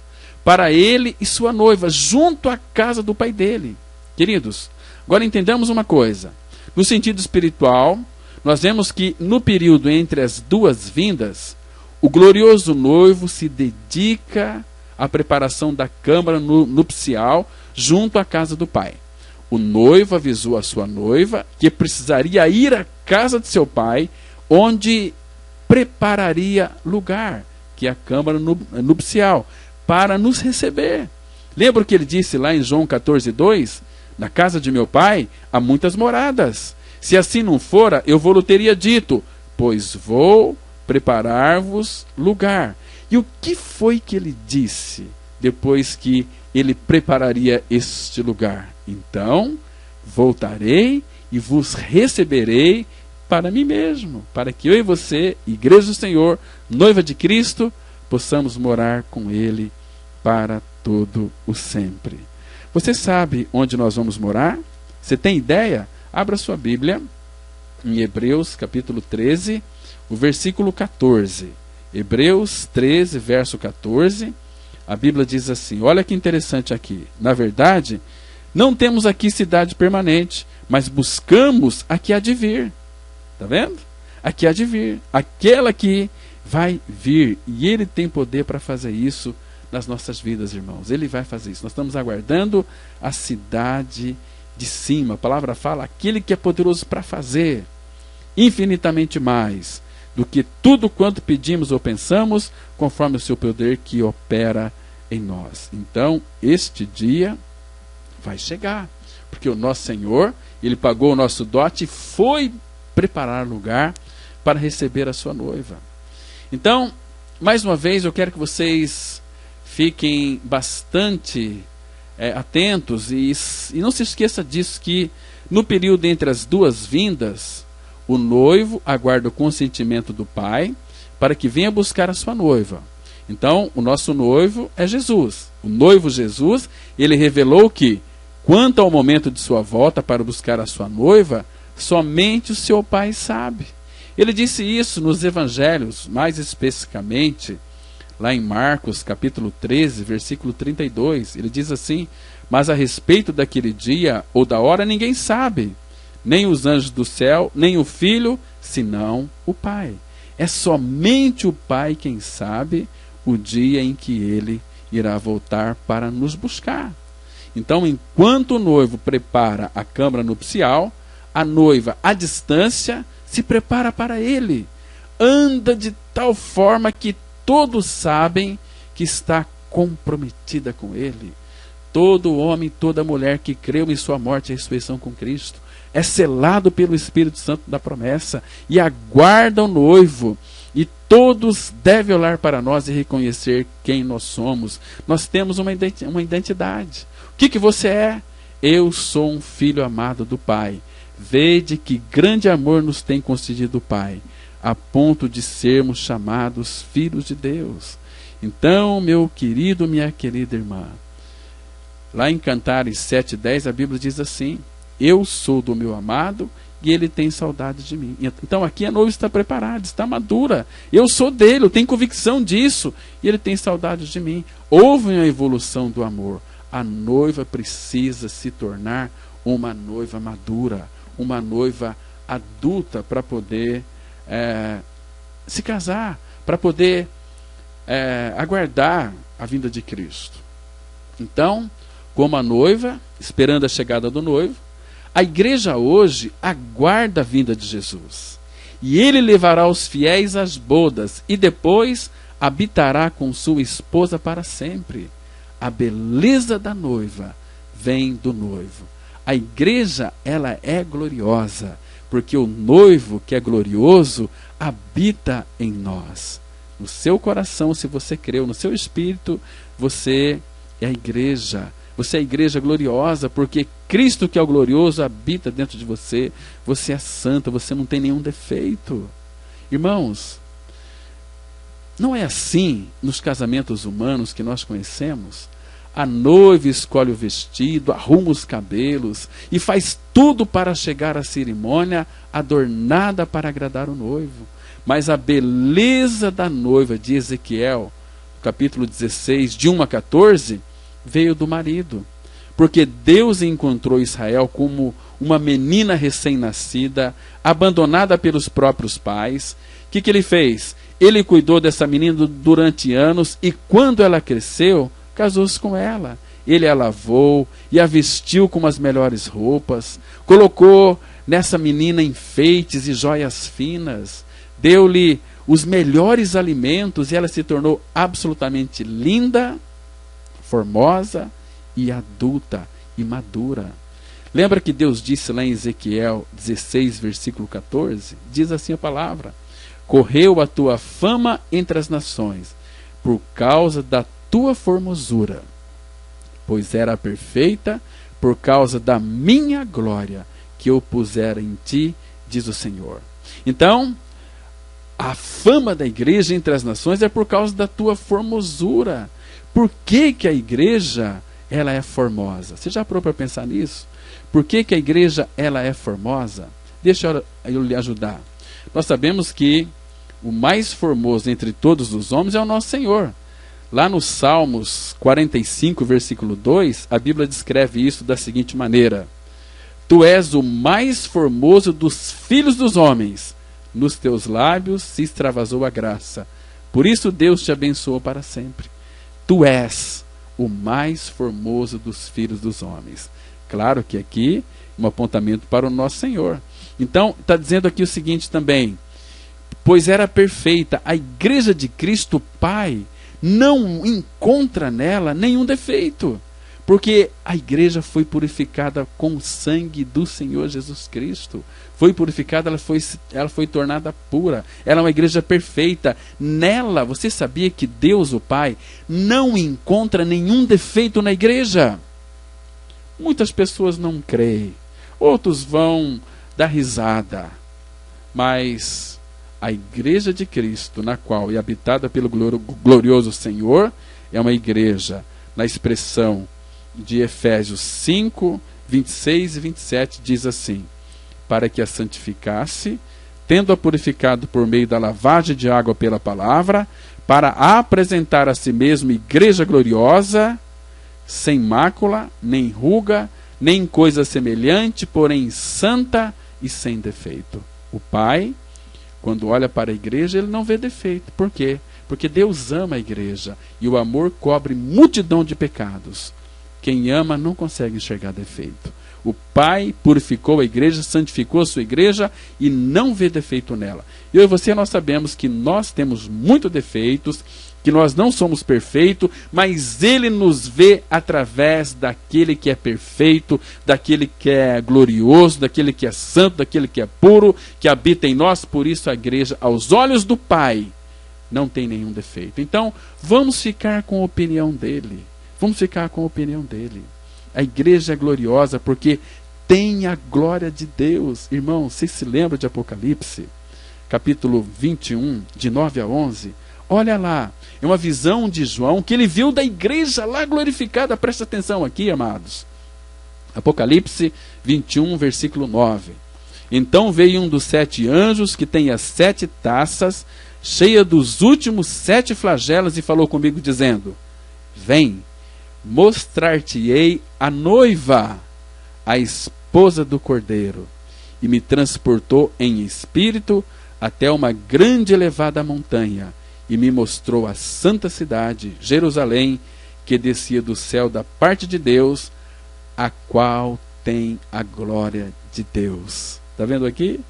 para ele e sua noiva, junto à casa do pai dele. Queridos, agora entendamos uma coisa. No sentido espiritual, nós vemos que no período entre as duas vindas, o glorioso noivo se dedica à preparação da câmara nupcial junto à casa do pai. O noivo avisou a sua noiva que precisaria ir à casa de seu pai, onde prepararia lugar, que é a câmara nupcial, para nos receber. Lembra o que ele disse lá em João 14:2? Na casa de meu pai há muitas moradas. Se assim não fora, eu vou-lhe teria dito, pois vou preparar-vos lugar. E o que foi que ele disse depois que ele prepararia este lugar? Então voltarei e vos receberei para mim mesmo, para que eu e você, igreja do Senhor, noiva de Cristo, possamos morar com Ele para todo o sempre. Você sabe onde nós vamos morar? Você tem ideia? Abra sua Bíblia em Hebreus capítulo 13, o versículo 14. Hebreus 13, verso 14. A Bíblia diz assim, olha que interessante aqui. Na verdade, não temos aqui cidade permanente, mas buscamos a que há de vir. Está vendo? A que há de vir. Aquela que vai vir. E Ele tem poder para fazer isso nas nossas vidas, irmãos. Ele vai fazer isso. Nós estamos aguardando a cidade de cima. A palavra fala, aquele que é poderoso para fazer infinitamente mais do que tudo quanto pedimos ou pensamos, conforme o seu poder que opera em nós. Então, este dia vai chegar, porque o nosso Senhor, Ele pagou o nosso dote e foi preparar lugar para receber a sua noiva. Então, mais uma vez, eu quero que vocês fiquem bastante atentos e não se esqueça disso, que no período entre as duas vindas, o noivo aguarda o consentimento do pai para que venha buscar a sua noiva. Então, o nosso noivo é Jesus. O noivo Jesus, ele revelou que, quanto ao momento de sua volta para buscar a sua noiva, somente o seu pai sabe. Ele disse isso nos evangelhos, mais especificamente, lá em Marcos, capítulo 13, versículo 32. Ele diz assim, mas a respeito daquele dia ou da hora ninguém sabe, nem os anjos do céu, nem o Filho, senão o Pai. É somente o Pai quem sabe o dia em que Ele irá voltar para nos buscar. Então, enquanto o noivo prepara a câmara nupcial, a noiva, à distância, se prepara para Ele. Anda de tal forma que todos sabem que está comprometida com Ele. Todo homem, toda mulher que creu em sua morte e ressurreição com Cristo é selado pelo Espírito Santo da promessa e aguarda o noivo. E todos devem olhar para nós e reconhecer quem nós somos. Nós temos uma identidade. O que você é? Eu sou um filho amado do Pai. Vede que grande amor nos tem concedido o Pai, a ponto de sermos chamados filhos de Deus. Então, meu querido, minha querida irmã, lá em Cantares 7:10, a Bíblia diz assim, eu sou do meu amado e ele tem saudade de mim. Então aqui a noiva está preparada, está madura. Eu sou dele, eu tenho convicção disso. E ele tem saudade de mim. Houve uma evolução do amor. A noiva precisa se tornar uma noiva madura, uma noiva adulta para poder se casar, para poder aguardar a vinda de Cristo. Então, como a noiva, esperando a chegada do noivo, a igreja hoje aguarda a vinda de Jesus. E ele levará os fiéis às bodas e depois habitará com sua esposa para sempre. A beleza da noiva vem do noivo. A igreja, ela é gloriosa, porque o noivo, que é glorioso, habita em nós. No seu coração, se você creu, no seu espírito, você é a igreja. Você é a igreja gloriosa, porque Cristo, que é o glorioso, habita dentro de você. Você é santo, você não tem nenhum defeito. Irmãos, não é assim nos casamentos humanos que nós conhecemos? A noiva escolhe o vestido, arruma os cabelos e faz tudo para chegar à cerimônia adornada para agradar o noivo. Mas a beleza da noiva de Ezequiel, capítulo 16, de 1 a 14, veio do marido. Porque Deus encontrou Israel como uma menina recém-nascida, abandonada pelos próprios pais. O que ele fez? Ele cuidou dessa menina durante anos e quando ela cresceu, casou-se com ela. Ele a lavou e a vestiu com as melhores roupas, colocou nessa menina enfeites e joias finas, deu-lhe os melhores alimentos e ela se tornou absolutamente linda, formosa e adulta e madura. Lembra que Deus disse lá em Ezequiel 16, versículo 14? Diz assim a palavra: correu a tua fama entre as nações, por causa da tua formosura, pois era perfeita por causa da minha glória que eu pusera em ti, diz o Senhor. Então, a fama da igreja entre as nações é por causa da tua formosura. Por que que a igreja, ela é formosa? Você já parou para pensar nisso? Por que que a igreja, ela é formosa? Deixa eu lhe ajudar. Nós sabemos que o mais formoso entre todos os homens é o nosso Senhor. Lá no Salmos 45, versículo 2, a Bíblia descreve isso da seguinte maneira: Tu és o mais formoso dos filhos dos homens, nos teus lábios se extravasou a graça. Por isso Deus te abençoou para sempre. Tu és o mais formoso dos filhos dos homens. Claro que aqui um apontamento para o nosso Senhor. Então, está dizendo aqui o seguinte também: pois era perfeita, a igreja de Cristo Pai não encontra nela nenhum defeito, porque a igreja foi purificada com o sangue do Senhor Jesus Cristo. Foi purificada, ela foi tornada pura. Ela é uma igreja perfeita. Nela, você sabia que Deus, o Pai, não encontra nenhum defeito na igreja? Muitas pessoas não creem, outros vão dar risada, mas a igreja de Cristo, na qual é habitada pelo glorioso Senhor, é uma igreja, na expressão de Efésios 5, 26 e 27, diz assim: para que a santificasse, tendo-a purificado por meio da lavagem de água pela palavra, para apresentar a si mesmo igreja gloriosa, sem mácula, nem ruga, nem coisa semelhante, porém santa e sem defeito. O Pai, quando olha para a igreja, ele não vê defeito. Por quê? Porque Deus ama a igreja e o amor cobre multidão de pecados. Quem ama não consegue enxergar defeito. O Pai purificou a igreja, santificou a sua igreja e não vê defeito nela. Eu e você, nós sabemos que nós temos muitos defeitos, que nós não somos perfeitos, mas Ele nos vê através daquele que é perfeito, daquele que é glorioso, daquele que é santo, daquele que é puro, que habita em nós. Por isso a igreja, aos olhos do Pai, não tem nenhum defeito. Então, vamos ficar com a opinião dele. Vamos ficar com a opinião dele. A igreja é gloriosa porque tem a glória de Deus. Irmão, você se lembra de Apocalipse? Capítulo 21, de 9 a 11. Olha lá, é uma visão de João que ele viu da igreja lá glorificada. Presta atenção aqui, amados. Apocalipse 21, versículo 9. Então veio um dos 7 anjos que tem as 7 taças, cheia dos últimos 7 flagelos, e falou comigo dizendo: vem, mostrar-te-ei a noiva, a esposa do Cordeiro. E me transportou em espírito até uma grande e elevada montanha, e me mostrou a santa cidade, Jerusalém, que descia do céu da parte de Deus, a qual tem a glória de Deus. Está vendo aqui?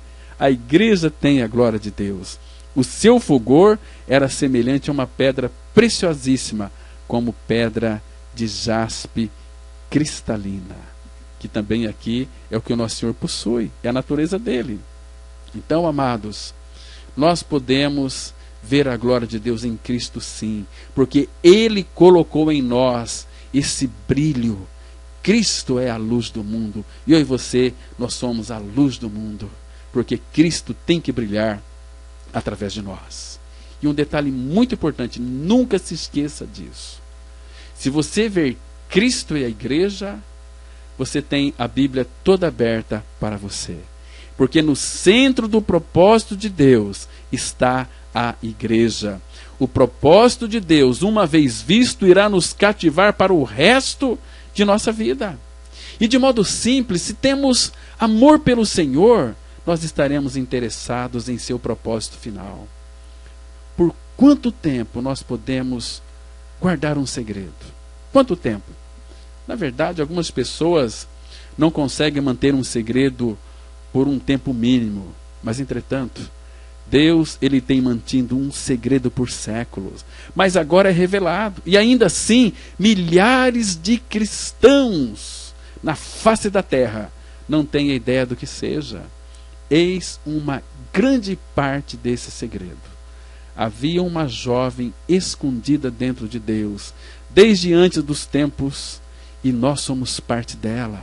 A igreja tem a glória de Deus. O seu fulgor era semelhante a uma pedra preciosíssima, como pedra de jaspe cristalina, que também aqui é o que o nosso Senhor possui, é a natureza dele. Então, amados, nós podemos ver a glória de Deus em Cristo, sim, porque Ele colocou em nós esse brilho. Cristo é a luz do mundo, e eu e você, nós somos a luz do mundo, porque Cristo tem que brilhar através de nós. E um detalhe muito importante, nunca se esqueça disso. Se você ver Cristo e a igreja, você tem a Bíblia toda aberta para você. Porque no centro do propósito de Deus está a igreja. O propósito de Deus, uma vez visto, irá nos cativar para o resto de nossa vida. E de modo simples, se temos amor pelo Senhor, nós estaremos interessados em seu propósito final. Por quanto tempo nós podemos guardar um segredo? Quanto tempo? Na verdade, algumas pessoas não conseguem manter um segredo por um tempo mínimo, mas entretanto, Deus, Ele tem mantido um segredo por séculos, mas agora é revelado, e ainda assim, milhares de cristãos na face da terra não têm ideia do que seja. Eis uma grande parte desse segredo. Havia uma jovem escondida dentro de Deus, desde antes dos tempos, e nós somos parte dela.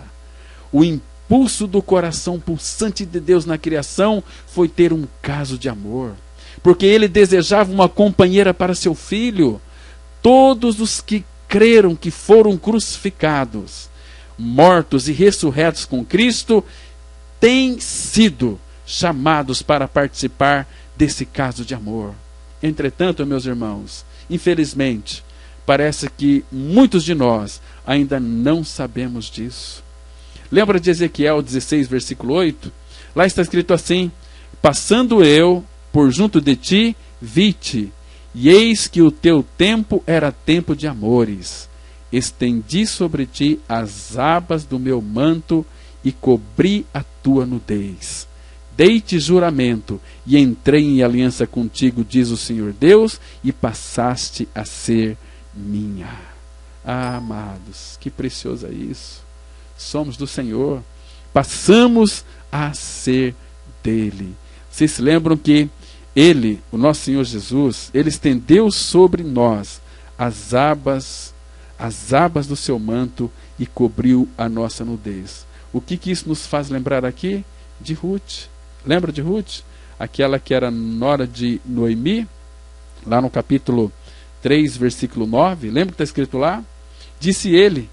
O impulso do coração pulsante de Deus na criação foi ter um caso de amor, porque ele desejava uma companheira para seu filho. Todos os que creram que foram crucificados, mortos e ressurretos com Cristo, têm sido chamados para participar desse caso de amor. Entretanto, meus irmãos, infelizmente, parece que muitos de nós ainda não sabemos disso. Lembra de Ezequiel 16, versículo 8? Lá está escrito assim: passando eu por junto de ti, vi-te, e eis que o teu tempo era tempo de amores. Estendi sobre ti as abas do meu manto e cobri a tua nudez. Dei-te juramento e entrei em aliança contigo, diz o Senhor Deus, e passaste a ser minha. Ah, amados, que precioso é isso. Somos do Senhor, passamos a ser dele. Vocês se lembram que ele, o nosso Senhor Jesus, ele estendeu sobre nós as abas do seu manto e cobriu a nossa nudez. O que isso nos faz lembrar aqui? De Ruth. Lembra de Ruth? Aquela que era nora de Noemi, lá no capítulo 3, versículo 9. Lembra que está escrito lá? Disse ele: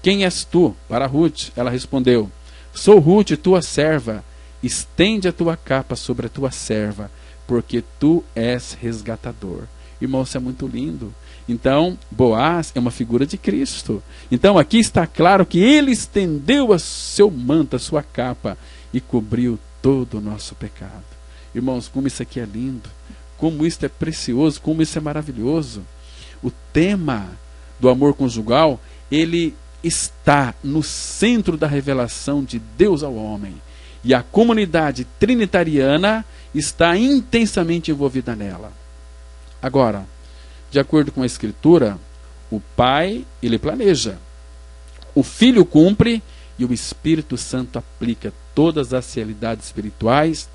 quem és tu? Para Ruth. Ela respondeu: sou Ruth, tua serva. Estende a tua capa sobre a tua serva, porque tu és resgatador. Irmão, isso é muito lindo. Então, Boaz é uma figura de Cristo. Então, aqui está claro que ele estendeu o seu manto, a sua capa, e cobriu todo o nosso pecado. Irmãos, como isso aqui é lindo, como isso é precioso, como isso é maravilhoso. O tema do amor conjugal, ele está no centro da revelação de Deus ao homem. E a comunidade trinitariana está intensamente envolvida nela. Agora, de acordo com a Escritura, o Pai, ele planeja, o Filho cumpre e o Espírito Santo aplica todas as realidades espirituais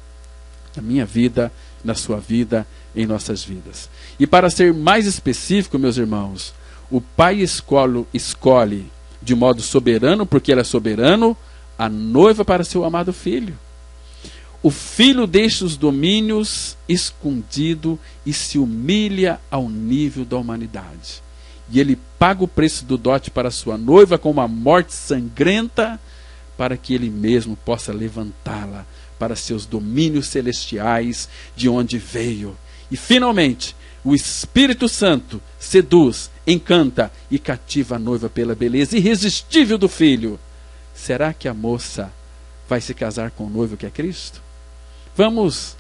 na minha vida, na sua vida, em nossas vidas. E para ser mais específico, meus irmãos, o Pai escolhe de modo soberano, porque ele é soberano, a noiva para seu amado Filho. O Filho deixa os domínios escondido e se humilha ao nível da humanidade. E ele paga o preço do dote para sua noiva com uma morte sangrenta, para que ele mesmo possa levantá-la para seus domínios celestiais, de onde veio. E finalmente, o Espírito Santo seduz, encanta e cativa a noiva pela beleza irresistível do Filho. Será que a moça vai se casar com o noivo que é Cristo? Vamos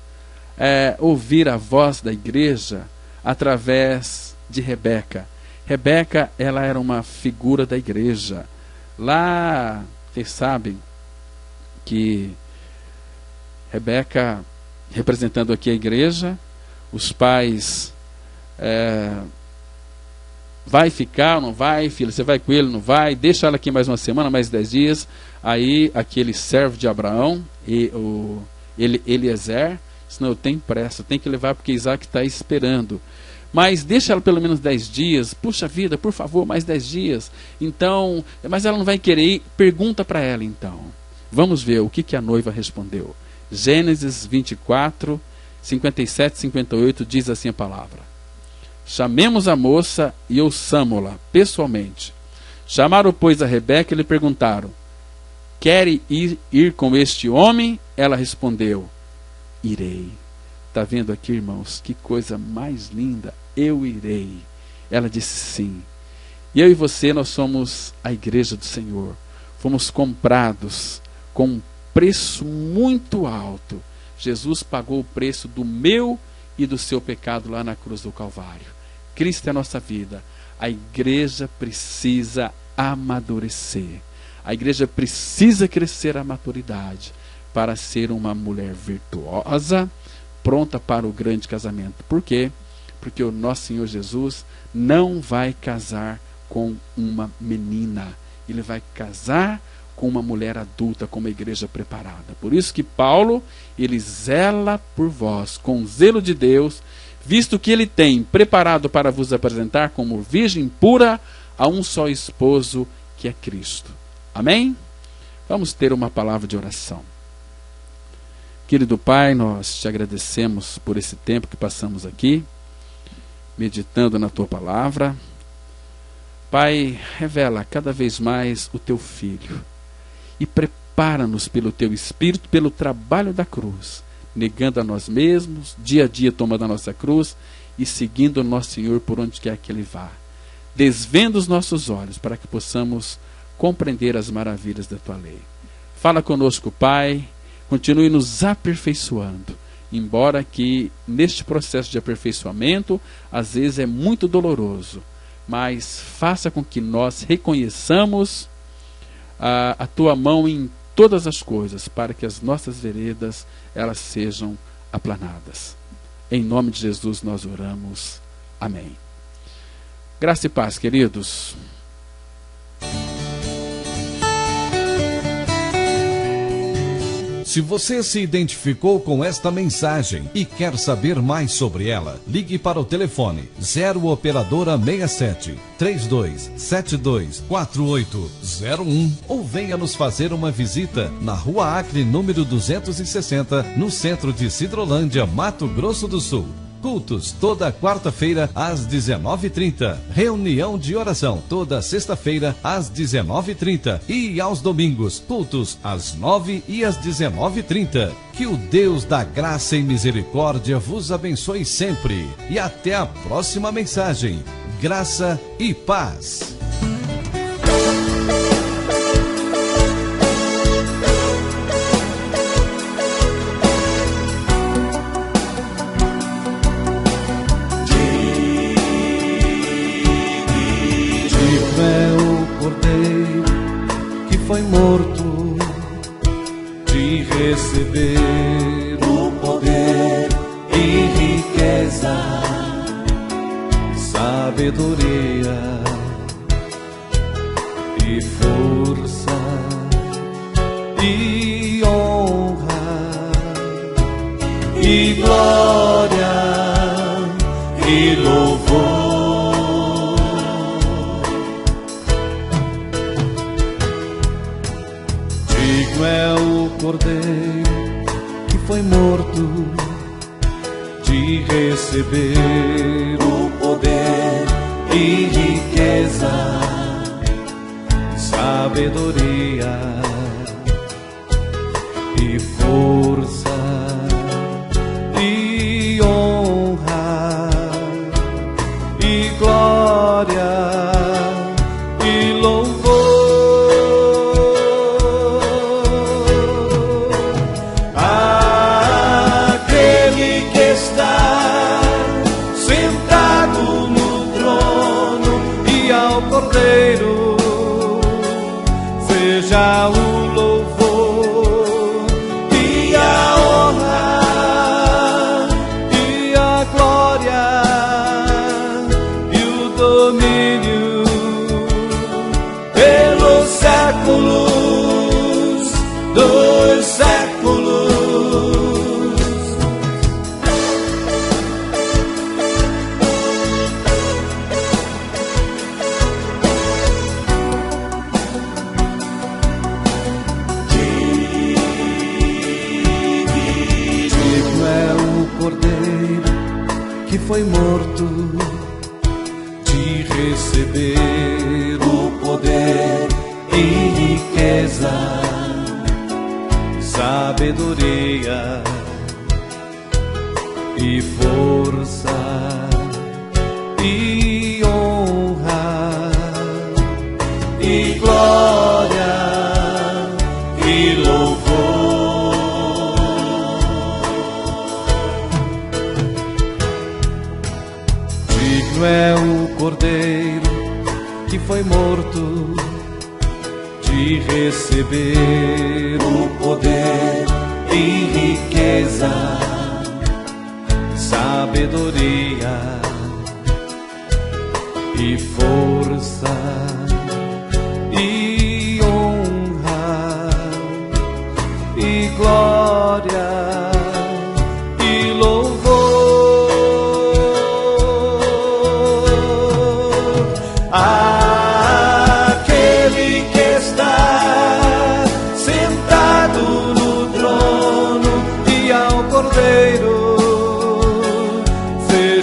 ouvir a voz da igreja através de Rebeca. Rebeca, ela era uma figura da igreja. Lá, vocês sabem que Rebeca, representando aqui a igreja, os pais, vai ficar ou não vai, filha, você vai com ele, não vai, deixa ela aqui mais uma semana, mais 10 dias, aí aquele servo de Abraão, Eliezer, senão eu tenho pressa, tenho que levar porque Isaac está esperando. Mas deixa ela pelo menos 10 dias. Puxa vida, por favor, mais 10 dias. Então, mas ela não vai querer ir. Pergunta para ela então. Vamos ver o que a noiva respondeu. Gênesis 24, 57 e 58 diz assim a palavra: chamemos a moça e ouçamo-la pessoalmente. Chamaram, pois, a Rebeca e lhe perguntaram: quer ir com este homem? Ela respondeu: irei. Está vendo aqui, irmãos? Que coisa mais linda. Eu irei. Ela disse sim. E eu e você, nós somos a igreja do Senhor. Fomos comprados com um preço muito alto. Jesus pagou o preço do meu e do seu pecado lá na cruz do Calvário. Cristo é a nossa vida. A igreja precisa amadurecer. A igreja precisa crescer à maturidade para ser uma mulher virtuosa, pronta para o grande casamento. Por quê? Porque o nosso Senhor Jesus não vai casar com uma menina. Ele vai casar com uma mulher adulta, com uma igreja preparada. Por isso que Paulo, ele zela por vós, com zelo de Deus, visto que ele tem preparado para vos apresentar como virgem pura a um só esposo, que é Cristo. Amém? Vamos ter uma palavra de oração. Querido Pai, nós te agradecemos por esse tempo que passamos aqui, meditando na Tua palavra. Pai, revela cada vez mais o Teu Filho e prepara-nos pelo Teu Espírito, pelo trabalho da cruz, negando a nós mesmos, dia a dia tomando a nossa cruz e seguindo o nosso Senhor por onde quer que Ele vá. Desvenda os nossos olhos para que possamos compreender as maravilhas da Tua lei. Fala conosco, Pai, continue nos aperfeiçoando, embora que neste processo de aperfeiçoamento, às vezes é muito doloroso, mas faça com que nós reconheçamos a Tua mão em todas as coisas, para que as nossas veredas elas sejam aplanadas. Em nome de Jesus nós oramos. Amém. Graça e paz, queridos. Se você se identificou com esta mensagem e quer saber mais sobre ela, ligue para o telefone 0 operadora 67 3272 4801 ou venha nos fazer uma visita na Rua Acre, número 260, no centro de Sidrolândia, Mato Grosso do Sul. Cultos toda quarta-feira às 19h30. Reunião de oração toda sexta-feira às 19h30. E aos domingos, cultos às 9h e às 19h30. Que o Deus da graça e misericórdia vos abençoe sempre. E até a próxima mensagem. Graça e paz. Foi morto de receber o poder e riqueza, sabedoria e força e honra e glória e louvor. É o cordeiro que foi morto de receber o poder e riqueza, sabedoria e força e honra e glória e louvor. Seja o louvor e a honra e a glória e o domínio pelos séculos dos séculos. Que foi morto de receber o poder e riqueza, sabedoria e força e honra e glória e louvor. É o cordeiro que foi morto de receber o poder e riqueza, sabedoria e força e honra e glória e louvor. Aquele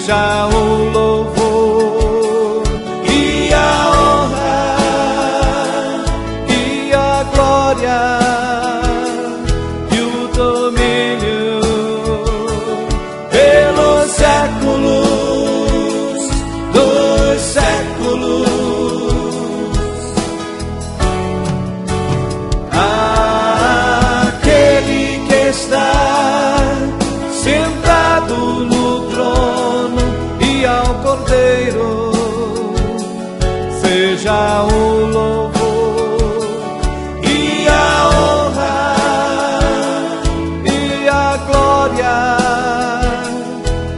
seja o louvor e a honra e a glória e o domínio pelos séculos dos séculos. Aquele que está sentado no trono e ao Cordeiro seja o louvor e a honra e a glória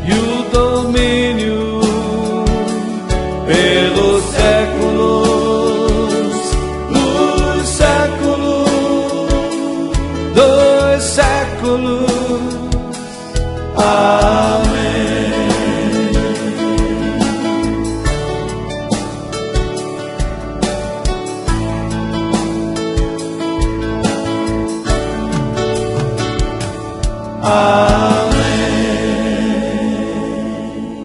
e o domínio pelos séculos dos séculos dos séculos. Amém. Amém.